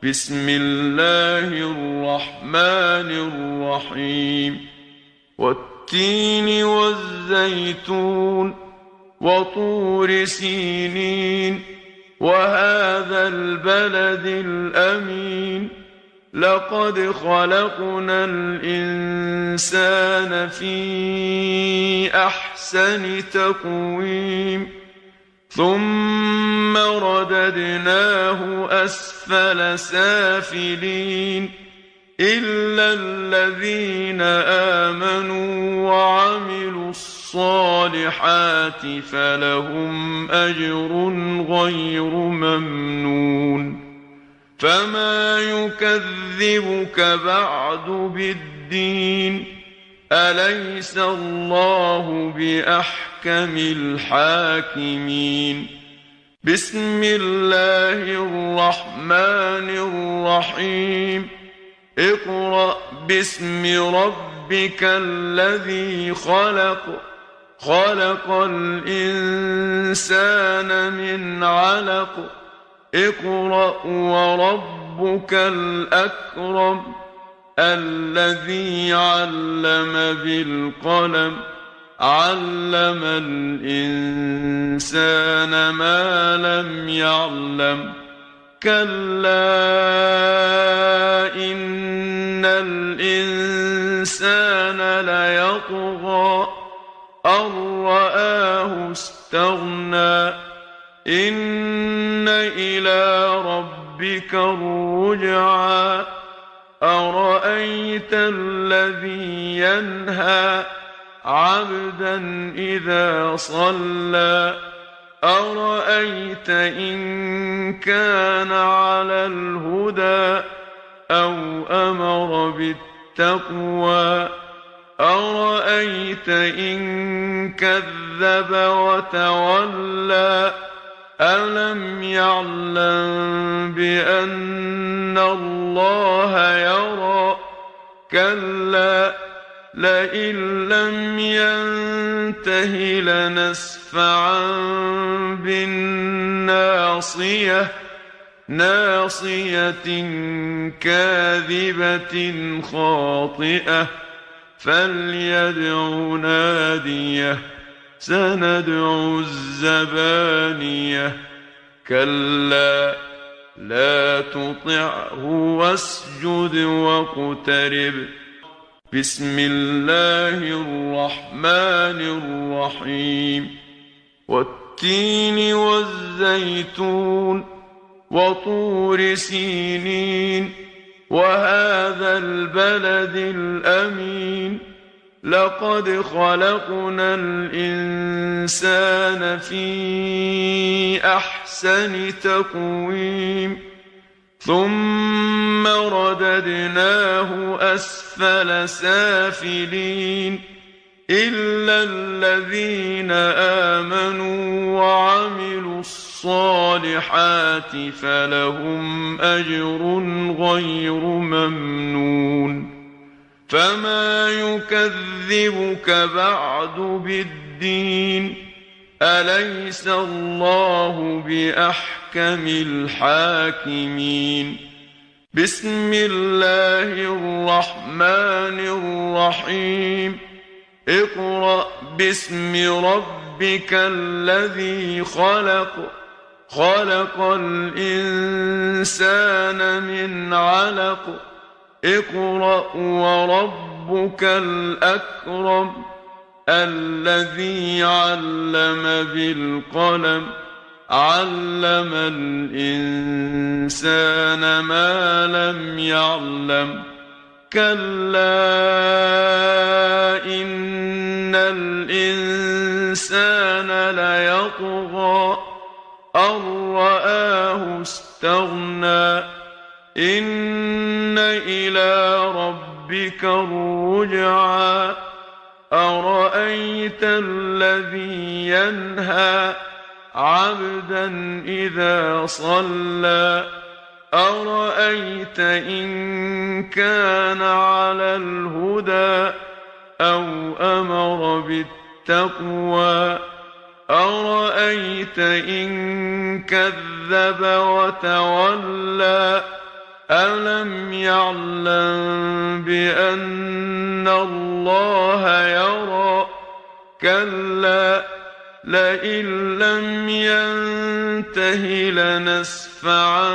بسم الله الرحمن الرحيم والتين والزيتون وطور سينين وهذا البلد الأمين لقد خلقنا الإنسان في أحسن تقويم ثم رددناه أسفل سافلين إلا الذين آمنوا وعملوا الصالحات فلهم أجر غير ممنون فما يكذبك بعد بالدين أليس الله بأحكم الحاكمين بسم الله الرحمن الرحيم اقرأ باسم ربك الذي خلق خلق الإنسان من علق اقرأ وربك الأكرم الذي علم بالقلم علم الإنسان ما لم يعلم كلا إن الإنسان ليطغى أن رآه استغنى إن إلى ربك الرجعى أرأيت الذي ينهى عبدا إذا صلى أرأيت إن كان على الهدى أو أمر بالتقوى أرأيت إن كذب وتولى ألم يعلم بأن الله يرى كلا لئن لم ينته لنسفعا بالناصية ناصية كاذبة خاطئة فليدع ناديه سندع الزبانية كلا لا تطعه واسجد واقترب بسم الله الرحمن الرحيم والتين والزيتون وطور سينين وهذا البلد الأمين لقد خلقنا الإنسان في أحسن تقويم ثم رددناه أسفل سافلين إلا الذين آمنوا وعملوا الصالحات فلهم أجر غير ممنون فما يكذبك بعد بالدين أليس الله بأحكم الحاكمين بسم الله الرحمن الرحيم اقرأ باسم ربك الذي خلق خلق الإنسان من علق اقرأ وربك الأكرم الذي علم بالقلم علم الإنسان ما لم يعلم كلا إن الإنسان ليطغى أن رآه استغنى إن إلى ربك الرجعى أرأيت الذي ينهى عبدا إذا صلى أرأيت إن كان على الهدى أو أمر بالتقوى أرأيت إن كذب وتولى ألم يعلم بأن الله يرى كلا لئن لم ينته لنسفعا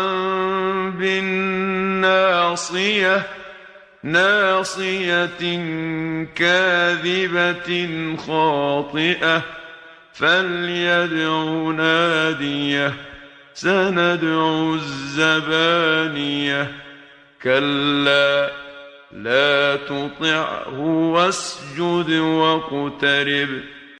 بالناصية ناصية كاذبة خاطئة فليدع ناديه سندع الزبانية كلا لا تطعه واسجد واقترب